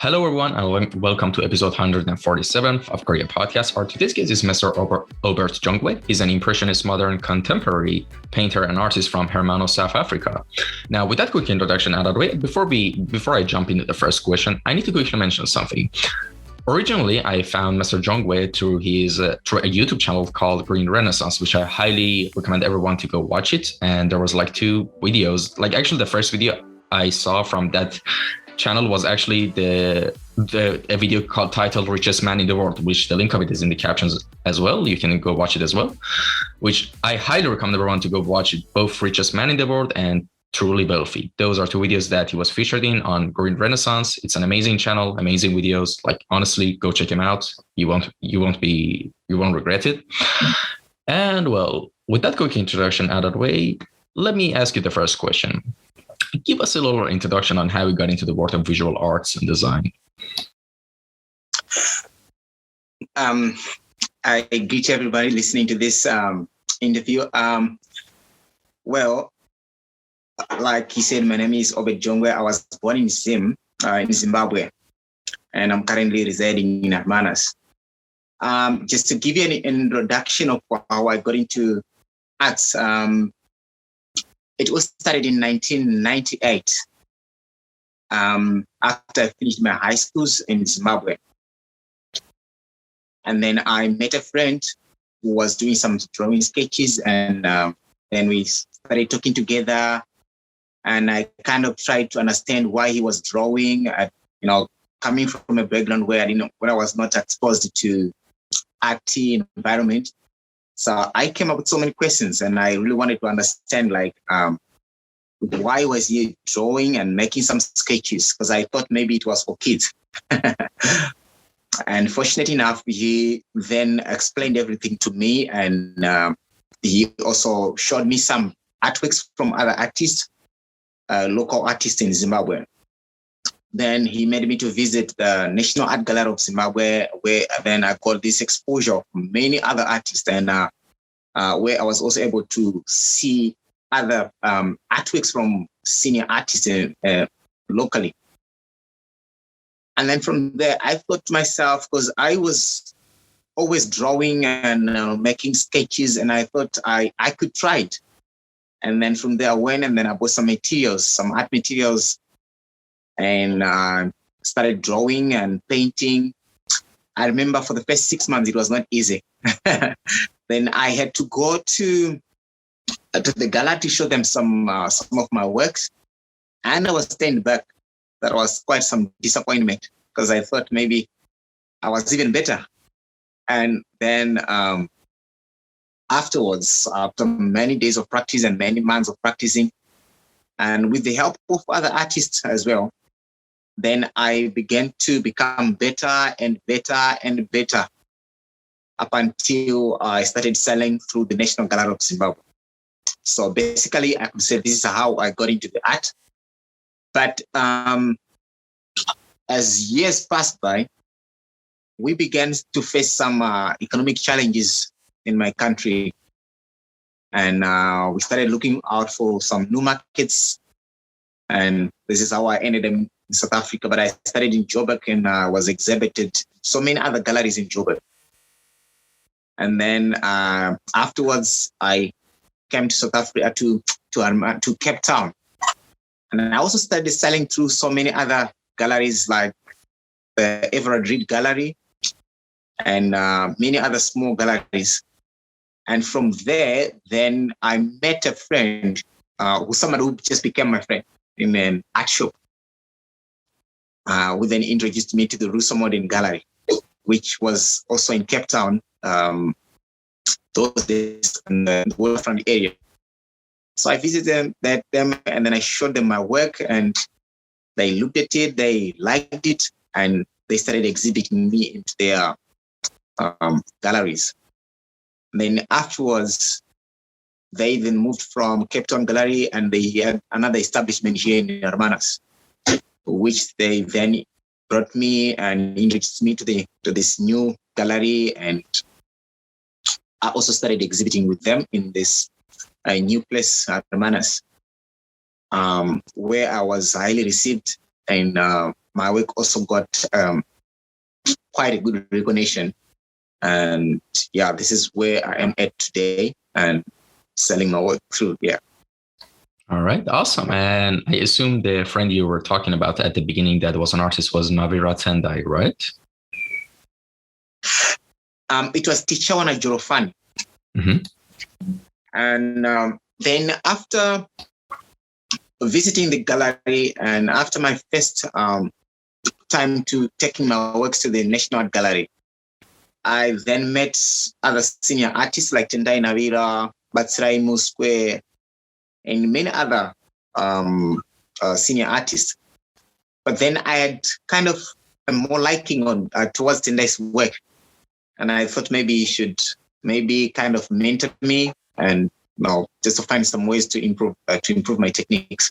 Hello, everyone, and welcome to episode 147 of Kouryer podcast. Our today's guest is Mr. Obert Jongwe. He's an impressionist modern contemporary painter and artist from Hermanus, South Africa. Now, with that quick introduction out of the way, before I jump into the first question, I need to quickly mention something. Originally, I found Mr. Jongwe through a YouTube channel called Green Renaissance, which I highly recommend everyone to go watch it. And there was like two videos. Like actually, the first video I saw from that channel was actually a video called titled Richest Man in the World, which the link of it is in the captions as well. You can go watch it as well, which I highly recommend everyone to go watch it, both Richest Man in the World and Truly Wealthy. Those are two videos that he was featured in on Green Renaissance. It's an amazing channel, amazing videos. Like honestly, go check him out. You won't regret it. And well, with that quick introduction out of the way, let me ask you the first question. Give us a little introduction on how you got into the world of visual arts and design. I greet everybody listening to this interview. Well, like he said, my name is Obert Jongwe. I was born in Zimbabwe, and I'm currently residing in Hermanus. Just to give you an introduction of how I got into arts, it was started in 1998 after I finished my high schools in Zimbabwe. And then I met a friend who was doing some drawing sketches, and then we started talking together. And I kind of tried to understand why he was drawing. Coming from a background where I was not exposed to arty environment. So I came up with so many questions, and I really wanted to understand, why was he drawing and making some sketches? Because I thought maybe it was for kids. And fortunately enough, he then explained everything to me, and he also showed me some artworks from other artists, local artists in Zimbabwe. Then he made me to visit the National Art Gallery of Zimbabwe, where then I got this exposure from many other artists, and where I was also able to see other artworks from senior artists locally. And then from there, I thought to myself, because I was always drawing and making sketches, and I thought I could try it. And then from there I went, and then I bought some art materials, and started drawing and painting. I remember for the first 6 months, it was not easy. Then I had to go to the gallery to show them some of my works. And I was staying back. That was quite some disappointment, because I thought maybe I was even better. And then afterwards, after many days of practice and many months of practicing, and with the help of other artists as well, then I began to become better and better and better, up until I started selling through the National Gallery of Zimbabwe. So basically, I could say this is how I got into the art. But as years passed by, we began to face some economic challenges in my country. And we started looking out for some new markets. And this is how I ended up in South Africa. But I started in Joburg, and was exhibited so many other galleries in Joburg. And then afterwards, I came to South Africa to Cape Town. And I also started selling through so many other galleries, like the Everard Reed Gallery and many other small galleries. And from there, then I met a friend, somebody who just became my friend in an art shop, who then introduced me to the Russo Modern Gallery, which was also in Cape Town those days in the waterfront area. So I visited them, and then I showed them my work, and they looked at it, they liked it, and they started exhibiting me into their galleries. And then afterwards, they then moved from Cape Town Gallery, and they had another establishment here in Hermanus, which they then brought me and introduced me to this new gallery, and I also started exhibiting with them in this new place at Hermanus, where I was highly received and my work also got quite a good recognition. And yeah, this is where I am at today and selling my work through. Yeah. All right, awesome. And I assume the friend you were talking about at the beginning that was an artist was Navira Tendai, right? It was Tichawana Jorofani. Mm-hmm. And then after visiting the gallery and after my first time to taking my works to the National Art Gallery, I then met other senior artists like Tendai Navira, Batsirai Muskwe, and many other senior artists. But then I had kind of a more liking on towards Tendai's work. And I thought maybe he should maybe kind of mentor me and just to find some ways to improve my techniques.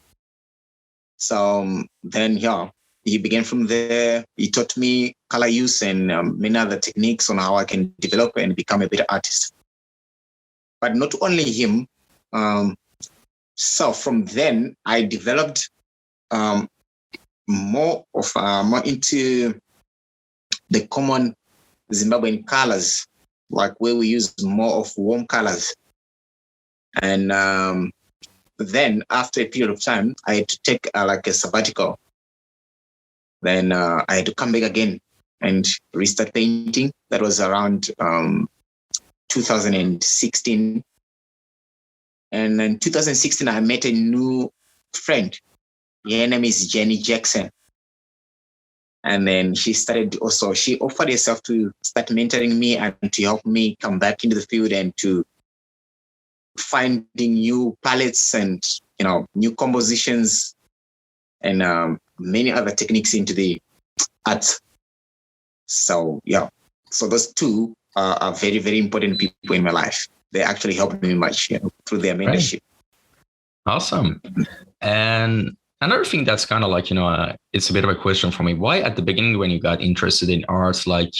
So then, yeah, he began from there. He taught me color use and many other techniques on how I can develop and become a better artist. But not only him. So from then, I developed more into the common Zimbabwean colors, like where we use more of warm colors. And then after a period of time, I had to take like a sabbatical. Then I had to come back again and restart painting. That was around 2016. And in 2016, I met a new friend. Her name is Jenny Jackson. And then she offered herself to start mentoring me and to help me come back into the field and to finding new palettes and, new compositions and many other techniques into the art. So, yeah. So those two are very, very important people in my life. They actually helped me much through their mentorship. Right. Awesome. And another thing that's kind of like, it's a bit of a question for me. Why at the beginning when you got interested in art, like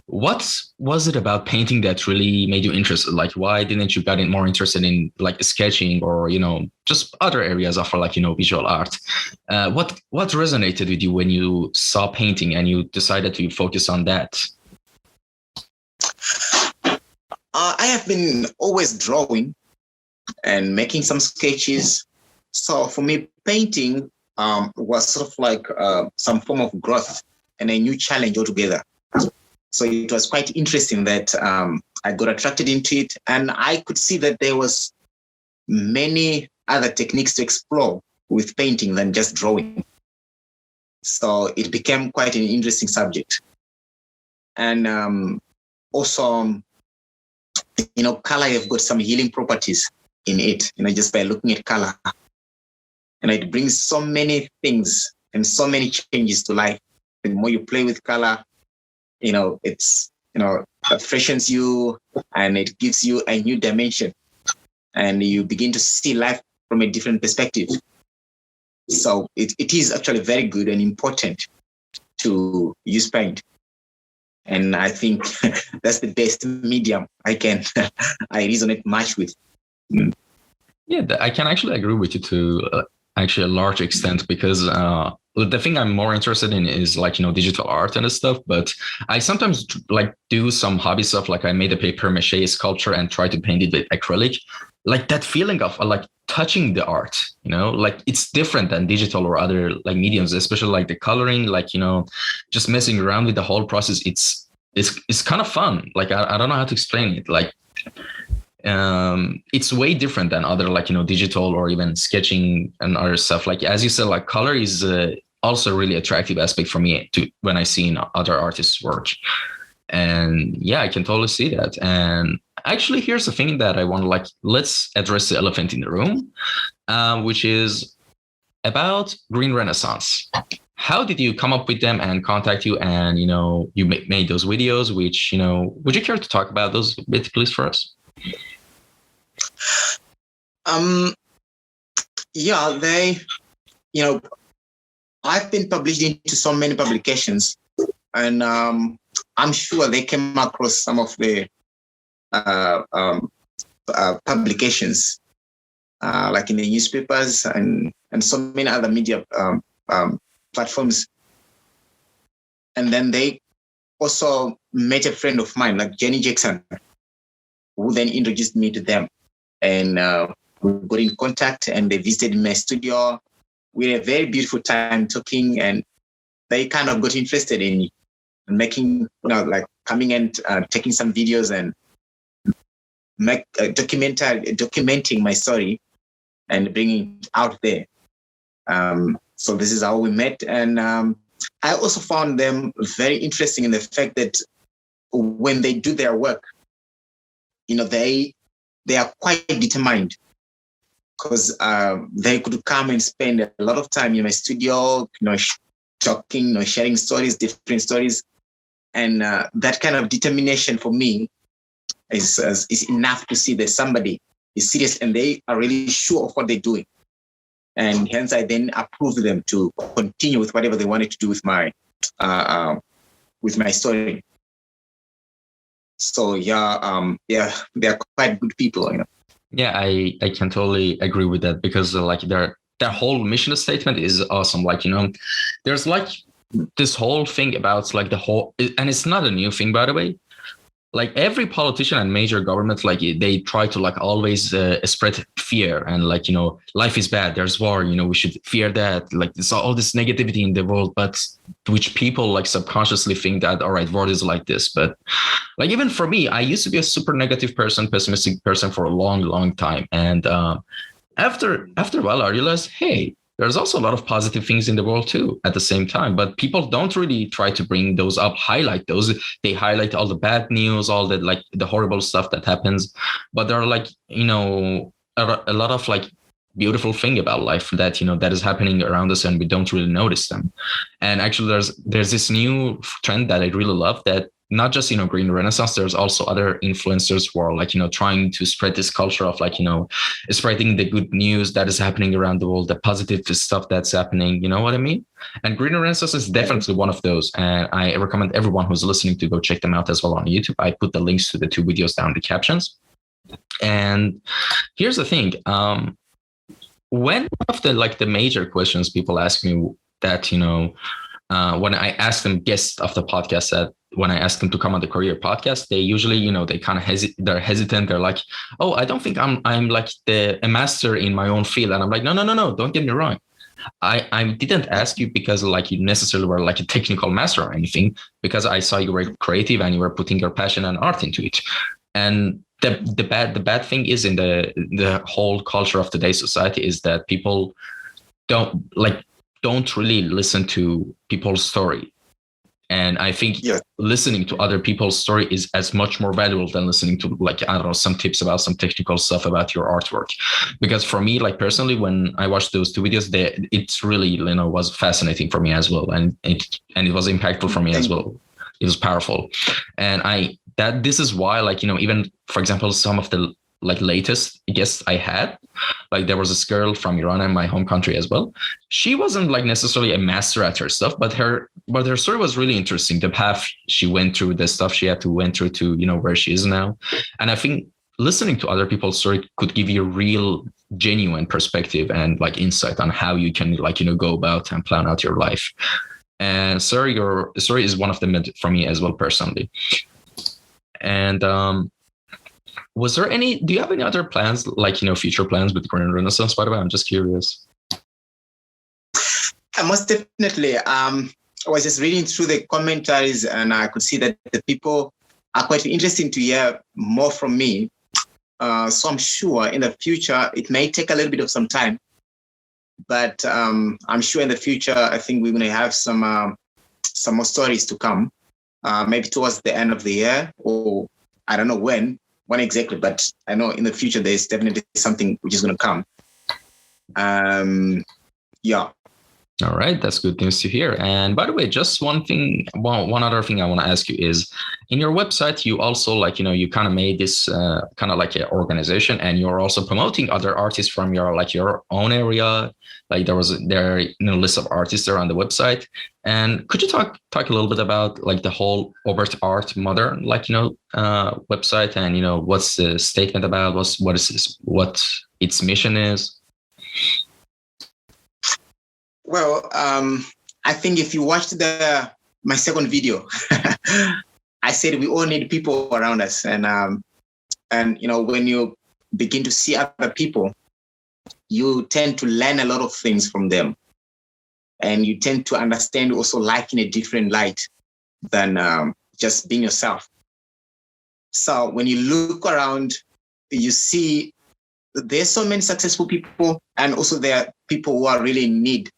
what was it about painting that really made you interested? Like, why didn't you get more interested in like sketching or, just other areas of like, visual art? What resonated with you when you saw painting and you decided to focus on that? I have been always drawing and making some sketches. So for me, painting was sort of like some form of growth and a new challenge altogether. So it was quite interesting that I got attracted into it, and I could see that there was many other techniques to explore with painting than just drawing. So it became quite an interesting subject. And also, color have got some healing properties in it, just by looking at color. And it brings so many things and so many changes to life. The more you play with color, it's, it freshens you and it gives you a new dimension and you begin to see life from a different perspective. So it is actually very good and important to use paint. And I think that's the best medium I resonate much with. Yeah, I can actually agree with you to actually a large extent because the thing I'm more interested in is like, digital art and stuff. But I sometimes like do some hobby stuff. Like I made a paper mache sculpture and try to paint it with acrylic. Like that feeling of like touching the art, like it's different than digital or other like mediums, especially like the coloring, like, just messing around with the whole process. It's kind of fun. Like, I don't know how to explain it. Like, it's way different than other like, digital or even sketching and other stuff. Like, as you said, like color is also a really attractive aspect for me when I see other artists' work. And yeah, I can totally see that. And actually, here's the thing that I want to let's address the elephant in the room, which is about Green Renaissance. How did you come up with them and contact you? And, you made those videos, which, would you care to talk about those a bit, please, for us? Yeah, they, I've been published into so many publications, and I'm sure they came across some of the publications, like in the newspapers and so many other media platforms. And then they also met a friend of mine, like Jenny Jackson, who then introduced me to them. And we got in contact and they visited my studio. We had a very beautiful time talking, and they kind of got interested in making, like coming and taking some videos and documenting my story and bringing it out there. So this is how we met. And I also found them very interesting in the fact that when they do their work, they are quite determined, because they could come and spend a lot of time in my studio, talking, sharing stories, different stories. And that kind of determination for me is enough to see that somebody is serious and they are really sure of what they're doing. And hence I then approved them to continue with whatever they wanted to do with my story. So they're quite good people, Yeah, I can totally agree with that, because like their whole mission statement is awesome. Like, there's like this whole thing about like the whole, and it's not a new thing, by the way. Like every politician and major government, like they try to like always spread fear and like, life is bad, there's war, we should fear that, like there's all this negativity in the world, but which people like subconsciously think that, all right, world is like this. But like, even for me, I used to be a super negative person, pessimistic person for a long, long time. And after a while, I realized, hey, there's also a lot of positive things in the world too at the same time, but people don't really try to bring those up, highlight those. They highlight all the bad news, all the like the horrible stuff that happens. But there are like, a lot of like beautiful thing about life that, that is happening around us and we don't really notice them. And actually there's this new trend that I really love, that not just, Green Renaissance, there's also other influencers who are like, trying to spread this culture of like, spreading the good news that is happening around the world, the positive stuff that's happening. You know what I mean? And Green Renaissance is definitely one of those. And I recommend everyone who's listening to go check them out as well on YouTube. I put the links to the 2 videos down in the captions. And here's the thing. One of the major questions people ask me that, when I ask them guests of the podcast, that when I ask them to come on the Kouryer podcast, they usually, they kind of they're hesitant. They're like, oh, I don't think I'm like a master in my own field. And I'm like, no, don't get me wrong. I didn't ask you because like you necessarily were like a technical master or anything, because I saw you were creative and you were putting your passion and art into it. And the bad thing is in the whole culture of today's society is that people don't really listen to people's story. And I think listening to other people's story is as much more valuable than listening to like, I don't know, some tips about some technical stuff about your artwork. Because for me, like personally, when I watched those 2 videos, it's really, was fascinating for me as well. And it was impactful for me as well. It was powerful. And this is why, like, even for example, some of the like latest guests I had, like there was this girl from Iran in my home country as well. She wasn't like necessarily a master at her stuff, but her story was really interesting. The path she went through, the stuff she had to went through to, where she is now. And I think listening to other people's story could give you a real genuine perspective and like insight on how you can like, go about and plan out your life. And sir, your story is one of them for me as well, personally. And, do you have any other plans, like, future plans with Green Renaissance, by the way? I'm just curious. Most definitely. I was just reading through the commentaries and I could see that the people are quite interested to hear more from me. So I'm sure in the future, it may take a little bit of some time, but I'm sure in the future, I think we're going to have some more stories to come, maybe towards the end of the year, or I don't know when exactly, but I know in the future there's definitely something which is going to come. All right, that's good news to hear. And by the way, just one other thing I want to ask you is, in your website, you also like, you kind of made this kind of like an organization, and you're also promoting other artists from your own area. Like there list of artists there on the website. And could you talk a little bit about like the whole Obert Art Modern, website, and, what's the statement about, what its mission is? Well, I think if you watched the my second video, I said we all need people around us, and when you begin to see other people, you tend to learn a lot of things from them, and you tend to understand also life in a different light than just being yourself. So when you look around, you see there's so many successful people, and also there are people who are really in need.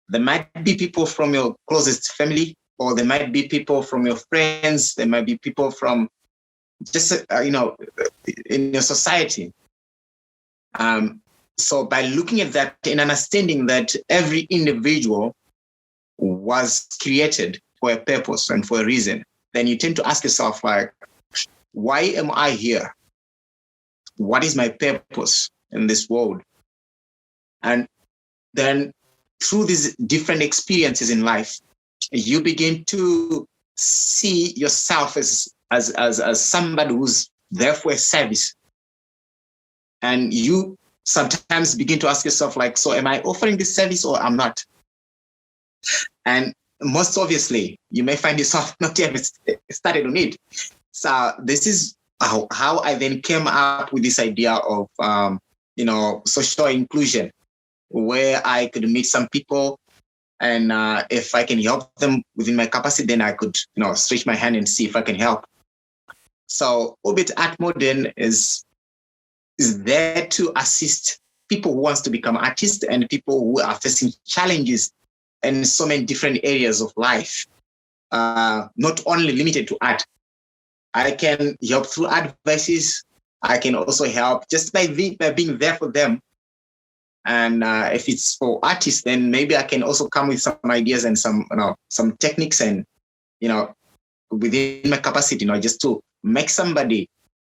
There might be people from your closest family, or there might be people from your friends. There might be people from just, in your society. So by looking at that and understanding that every individual was created for a purpose and for a reason, then you tend to ask yourself, like, why am I here? What is my purpose in this world? And then through these different experiences in life, you begin to see yourself as somebody who's there for a service. And you sometimes begin to ask yourself, like, so am I offering this service or I'm not? And most obviously, you may find yourself not yet started on it. So this is how I then came up with this idea of, social inclusion, where I could meet some people, and if I can help them within my capacity, then I could, stretch my hand and see if I can help. So Obert Art Modern is there to assist people who wants to become artists and people who are facing challenges in so many different areas of life, not only limited to art. I can help through advices. I can also help just by being there for them. And if it's for artists, then maybe I can also come with some ideas and some techniques and, within my capacity, just to make somebody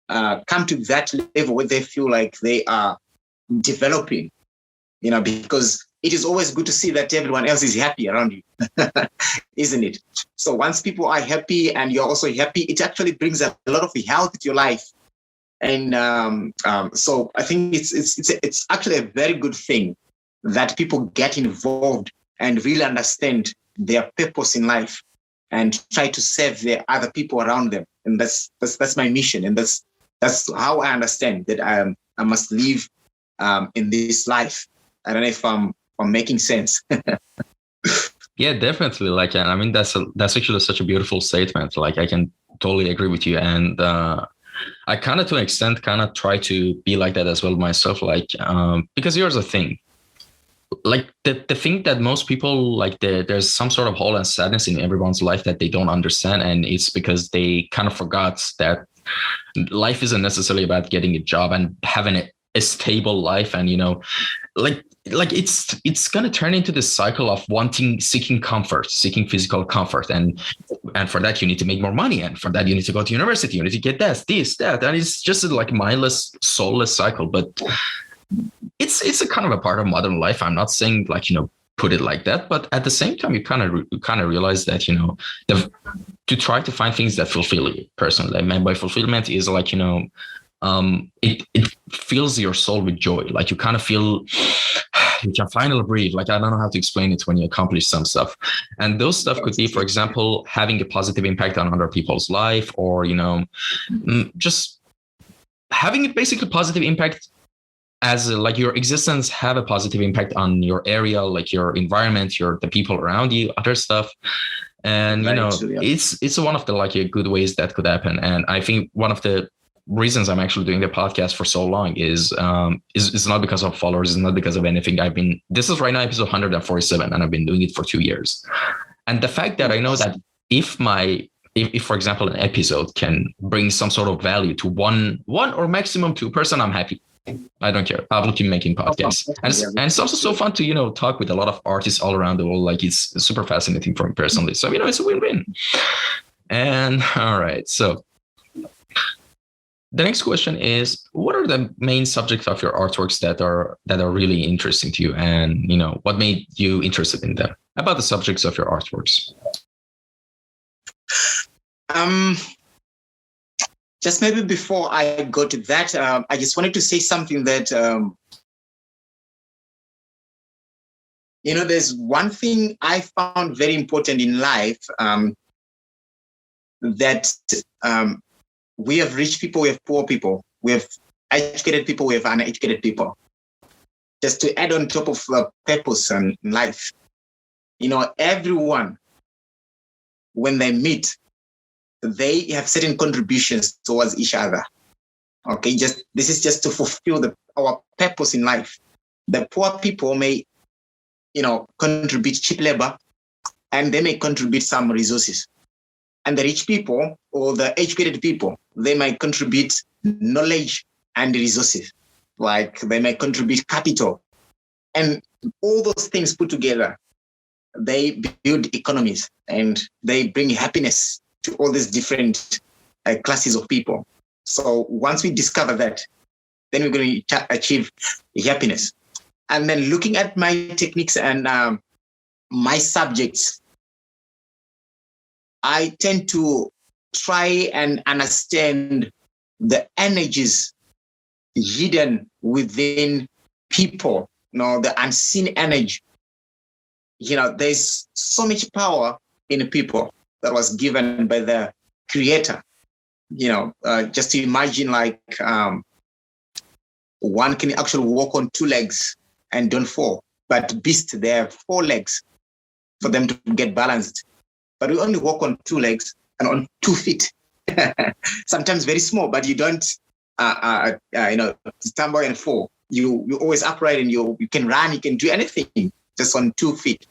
come to that level where they feel like they are developing, because it is always good to see that everyone else is happy around you, isn't it? So once people are happy and you're also happy, it actually brings a lot of health to your life. And so I think it's actually a very good thing that people get involved and really understand their purpose in life and try to serve the other people around them. And that's my mission, and that's how I understand that I must live in this life. I don't know if I'm making sense. Yeah, definitely. Like, I mean, that's actually such a beautiful statement. Like, I can totally agree with you. And I kind of, to an extent, try to be like that as well myself. Like, because here's the thing. Like, the thing that most people, like, there's some sort of hole and sadness in everyone's life that they don't understand. And it's because they kind of forgot that life isn't necessarily about getting a job and having a stable life. And, like it's going to turn into this cycle of seeking comfort, seeking physical comfort. And for that, you need to make more money. And for that, you need to go to university. You need to get that. And it's just like mindless, soulless cycle. But it's a kind of a part of modern life. I'm not saying, like, put it like that. But at the same time, you kind of realize that, to try to find things that fulfill you personally. And by fulfillment is like, it fills your soul with joy. Like, you kind of feel you can finally breathe. Like, I don't know how to explain it when you accomplish some stuff. And those stuff could be, for example, having a positive impact on other people's life, or, just having a basically positive impact as like your existence have a positive impact on your area, like your environment, the people around you, other stuff. And, it's one of the, like, good ways that could happen. And I think one of the reasons I'm actually doing the podcast for so long is not because of followers, it's not because of anything. This is right now episode 147, and I've been doing it for 2 years. And the fact that I know that if for example, an episode can bring some sort of value to one or maximum 2 person, I'm happy. I don't care. I will keep making podcasts. And it's also so fun to, talk with a lot of artists all around the world. Like, it's super fascinating for me personally. So, it's a win-win. And all right. So the next question is, what are the main subjects of your artworks that are really interesting to you? And, what made you interested in them? About the subjects of your artworks. Just maybe before I go to that, I just wanted to say something that There's one thing I found very important in life, that we have rich people, we have poor people, we have educated people, we have uneducated people. Just to add on top of purpose and life, everyone, when they meet, they have certain contributions towards each other. Okay, this is just to fulfill our purpose in life. The poor people may, contribute cheap labor, and they may contribute some resources. And the rich people or the educated people, they might contribute knowledge and resources. Like they might contribute capital. And all those things put together, they build economies and they bring happiness to all these different classes of people. So once we discover that, then we're going to achieve happiness. And then looking at my techniques and my subjects, I tend to try and understand the energies hidden within people, the unseen energy. There's so much power in people that was given by the Creator. Just to imagine, like one can actually walk on 2 legs and don't fall, but beasts, they have 4 legs for them to get balanced. But we only walk on 2 legs and on 2 feet. Sometimes very small, but you don't, stumble and fall. You're always upright, and you can run, you can do anything just on 2 feet.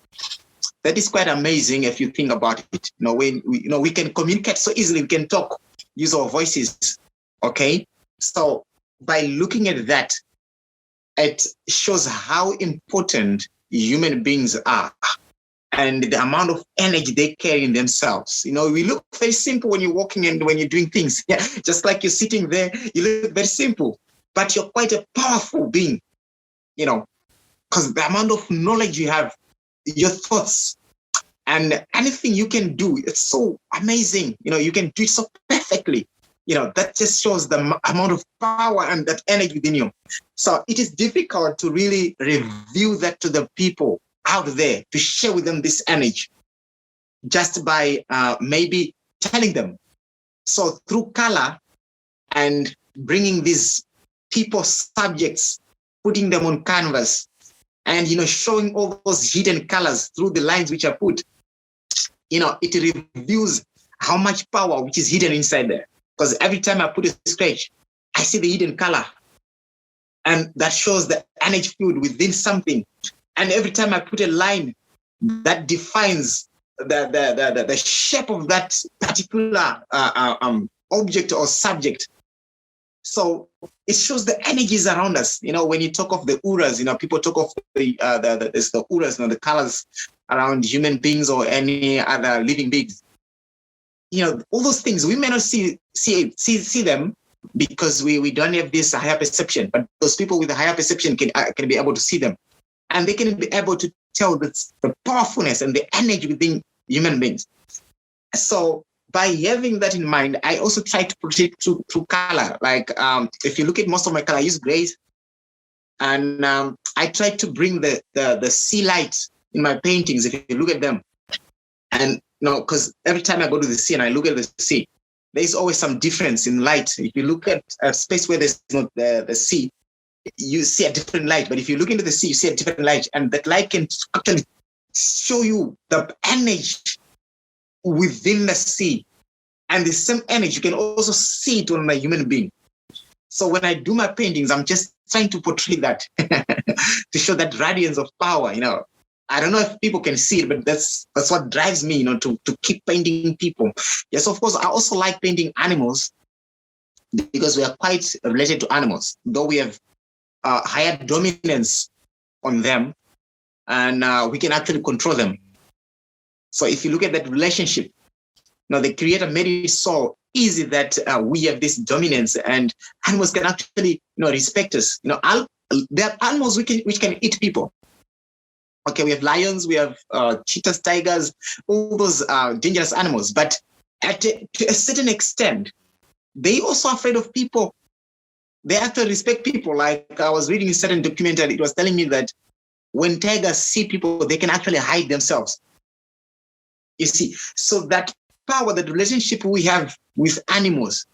That is quite amazing if you think about it. When we can communicate so easily, we can talk, use our voices. Okay, so by looking at that, it shows how important human beings are and the amount of energy they carry in themselves. We look very simple when you're walking and when you're doing things. Yeah, just like you're sitting there, you look very simple, but you're quite a powerful being, because the amount of knowledge you have, your thoughts, and anything you can do, it's so amazing. You can do it so perfectly. That just shows the amount of power and that energy within you. So it is difficult to really reveal that to the people out there, to share with them this energy just by maybe telling them. So through color and bringing these people subjects, putting them on canvas, and showing all those hidden colors through the lines which are put, it reveals how much power which is hidden inside there. Because every time I put a sketch, I see the hidden color, and that shows the energy field within something. And every time I put a line, that defines the shape of that particular object or subject. So it shows the energies around us. When you talk of the auras, people talk of the auras, the colors around human beings or any other living beings. All those things we may not see them because we don't have this higher perception. But those people with a higher perception can be able to see them, and they can be able to tell the powerfulness and the energy within human beings. So by having that in mind, I also try to project through color. Like if you look at most of my color, I use grays, and I try to bring the sea light in my paintings. If you look at them, and because every time I go to the sea and I look at the sea, there's always some difference in light. If you look at a space where there's not the sea, you see a different light. But if you look into the sea, you see a different light. And that light can actually show you the energy within the sea. And the same energy, you can also see it on a human being. So when I do my paintings, I'm just trying to portray that to show that radiance of power, I don't know if people can see it, but that's what drives me, to keep painting people. Yes, of course, I also like painting animals because we are quite related to animals, though we have higher dominance on them, and we can actually control them. So if you look at that relationship, the Creator made it so easy that we have this dominance, and animals can actually, respect us. There are animals which can eat people. Okay, we have lions, we have cheetahs, tigers, all those dangerous animals. But to a certain extent, they also afraid of people. They actually respect people. Like I was reading a certain documentary, it was telling me that when tigers see people, they can actually hide themselves. You see, so that power, that relationship we have with animals,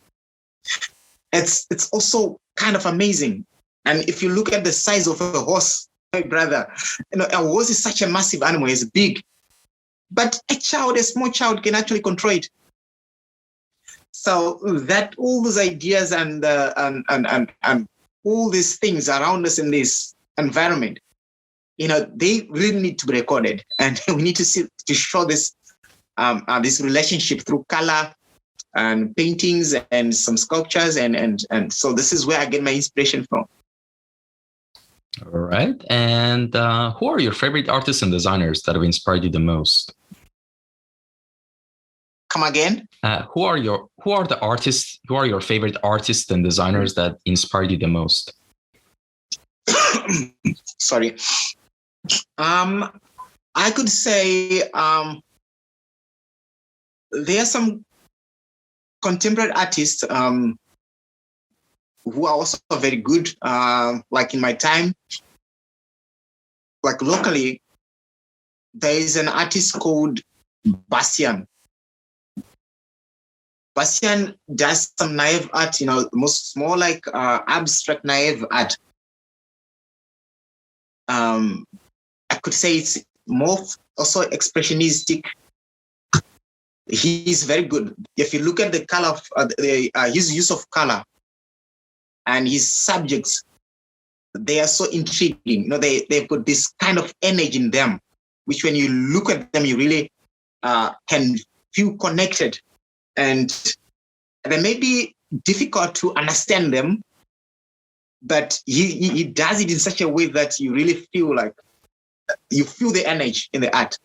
it's also kind of amazing. And if you look at the size of a horse, my brother, a horse is such a massive animal, it's big. But a small child can actually control it. So that all those ideas and all these things around us in this environment, they really need to be recorded, and we need to show this relationship through color and paintings and some sculptures, and so this is where I get my inspiration from. All right. And who are your favorite artists and designers that have inspired you the most? Come again? Who are your favorite artists and designers that inspired you the most? Sorry. I could say there are some contemporary artists who are also very good. Like in my time, like locally, there is an artist called Bastian. Bastian does some naive art, more like abstract naive art. I could say it's more also expressionistic. He's very good. If you look at the color of his use of color and his subjects, they are so intriguing. They've got this kind of energy in them, which when you look at them, you really can feel connected. And they may be difficult to understand them, but he does it in such a way that you really feel like you feel the energy in the art.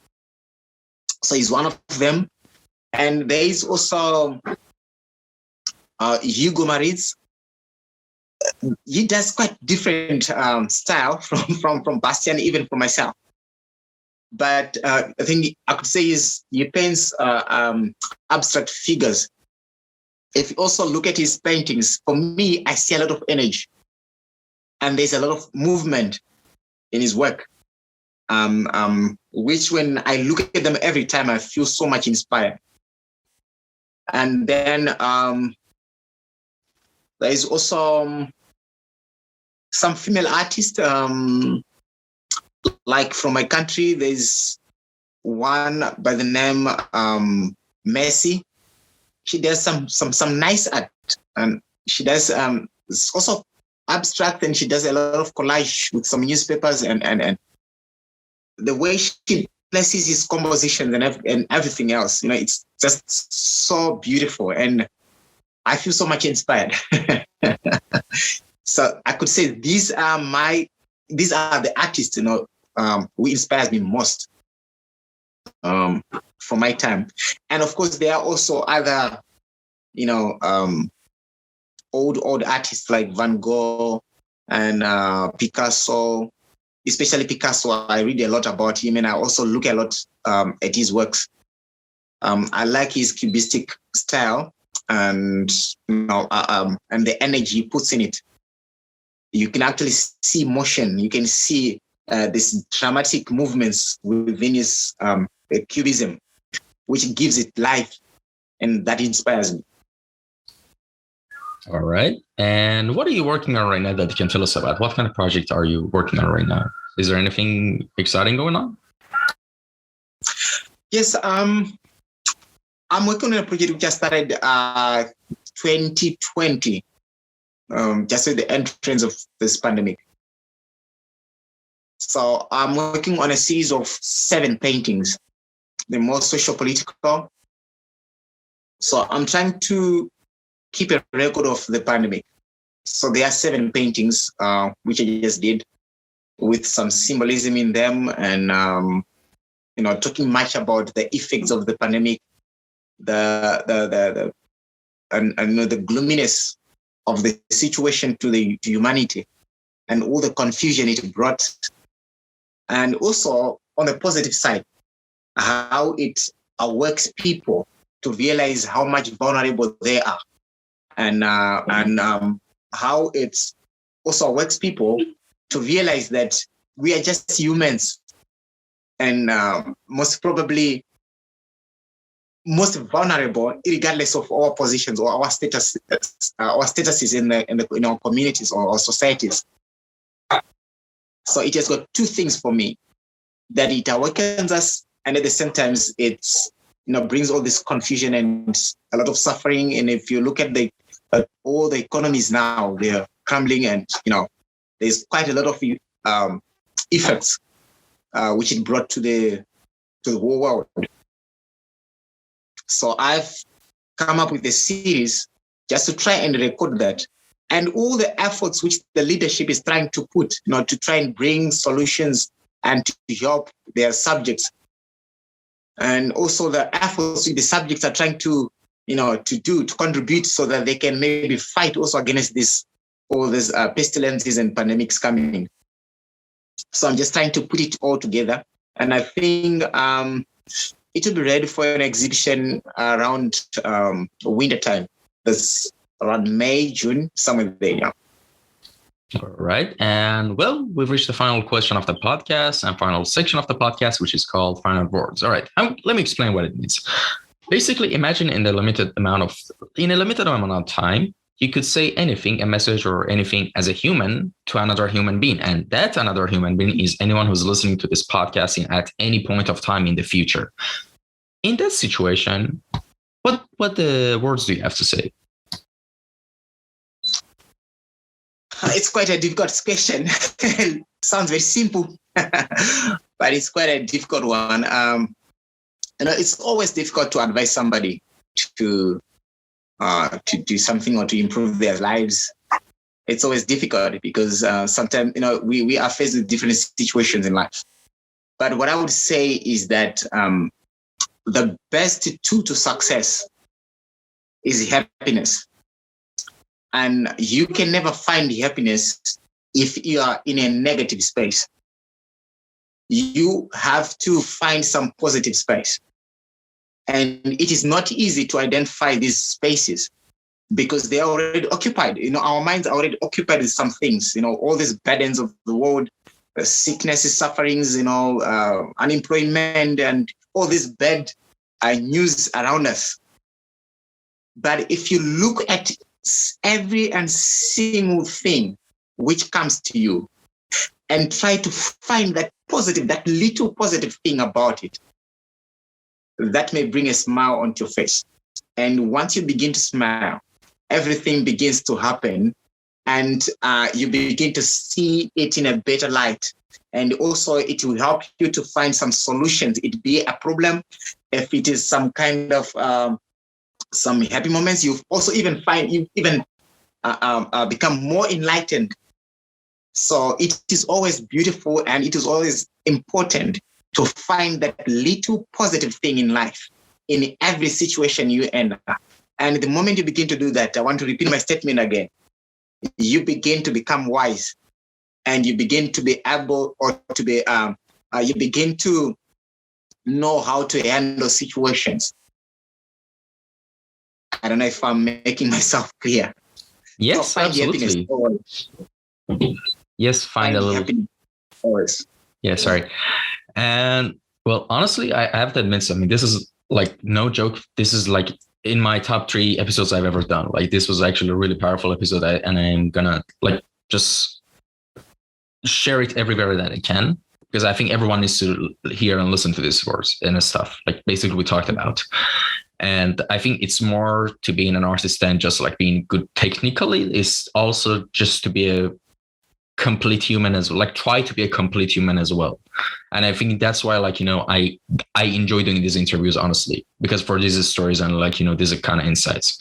So he's one of them. And there is also Hugo Maritz. He does quite different style from Bastian, even from myself. But I think I could say he paints abstract figures. If you also look at his paintings, for me, I see a lot of energy. And there's a lot of movement in his work, which when I look at them every time, I feel so much inspired. And then there is also some female artists, like from my country, there's one by the name Messi. She does some nice art, and she does it's also abstract, and she does a lot of collage with some newspapers, and the way she places his compositions and everything else, it's just so beautiful, and I feel so much inspired. So I could say these are the artists, who inspires me most from my time. And of course, there are also other, old artists like Van Gogh and Picasso. Especially Picasso, I read a lot about him, and I also look a lot at his works. I like his cubistic style and and the energy he puts in it. You can actually see motion. You can see these dramatic movements within his cubism, which gives it life, and that inspires me. All right. And what are you working on right now that you can tell us about? What kind of project are you working on right now? Is there anything exciting going on? Yes, I'm working on a project which I started 2020, just at the entrance of this pandemic. So I'm working on a series of 7 paintings, the more socio-political. So I'm trying to keep a record of the pandemic. So there are 7 paintings, which I just did, with some symbolism in them, and talking much about the effects of the pandemic, the gloominess of the situation to humanity, and all the confusion it brought, and also on the positive side, how it awakes people to realize how much vulnerable they are, and how it also awakes people to realize that we are just humans, and most probably most vulnerable, regardless of our positions or our status, our statuses in our communities or our societies. So it has got two things for me: that it awakens us, and at the same time, it's brings all this confusion and a lot of suffering. And if you look at all the economies now, they're crumbling, and there's quite a lot of effects which it brought to the whole world. So I've come up with a series just to try and record that, and all the efforts which the leadership is trying to put, to try and bring solutions and to help their subjects, and also the efforts the subjects are trying to contribute so that they can maybe fight also against all these pestilences and pandemics coming. So I'm just trying to put it all together, and I think it will be ready for an exhibition around winter time. That's around May, June, somewhere there. Yeah. All right. And well, we've reached the final question of the podcast and final section of the podcast, which is called Final Words. All right. Let me explain what it means. Basically, imagine in a limited amount of time, you could say anything, a message or anything as a human to another human being. And that another human being is anyone who's listening to this podcast at any point of time in the future. In that situation, what words do you have to say? It's quite a difficult question. Sounds very simple, but it's quite a difficult one. It's always difficult to advise somebody to do something or to improve their lives. It's always difficult because sometimes we are faced with different situations in life. But what I would say is that the best tool to success is happiness. And you can never find happiness if you are in a negative space. You have to find some positive space. And it is not easy to identify these spaces because they are already occupied. Our minds are already occupied with some things, all these burdens of the world, sicknesses, sufferings, unemployment, and all this bad news around us. But if you look at every and single thing which comes to you and try to find that little positive thing about it, that may bring a smile onto your face. And once you begin to smile, everything begins to happen, and you begin to see it in a better light. And also it will help you to find some solutions. It be a problem, if it is some kind of some happy moments, you also even become more enlightened. So it is always beautiful, and it is always important to find that little positive thing in life, in every situation you enter. And the moment you begin to do that, I want to repeat my statement again. You begin to become wise, and you begin to be able, or to be, you begin to know how to handle situations. I don't know if I'm making myself clear. Yes, so absolutely. Yes, find a little. Always. Yeah, sorry. And well, honestly, I have to admit something. This is like no joke. This is like in my top 3 episodes I've ever done. Like this was actually a really powerful episode, and I'm gonna just share it everywhere that I can, because I think everyone needs to hear and listen to these words and stuff. Like basically we talked about. And I think it's more to being an artist than just like being good technically. It's also just to be a complete human as well, like try to be a complete human as well. And I think that's why, I enjoy doing these interviews, honestly, because for these stories and these kind of insights.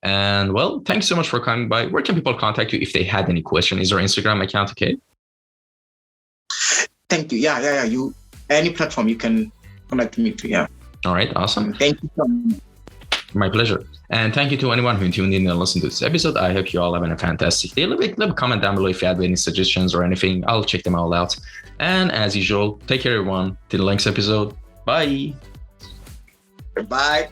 And well, thanks so much for coming by. Where can people contact you if they had any question? Is your Instagram account okay? Thank you. Yeah. Any platform you can connect me to. Yeah. All right. Awesome. Thank you so much. My pleasure. And thank you to anyone who tuned in and listened to this episode. I hope you all having a fantastic day. Leave a comment down below if you have any suggestions or anything. I'll check them all out. And as usual, take care, everyone. Till the next episode. Bye. Bye.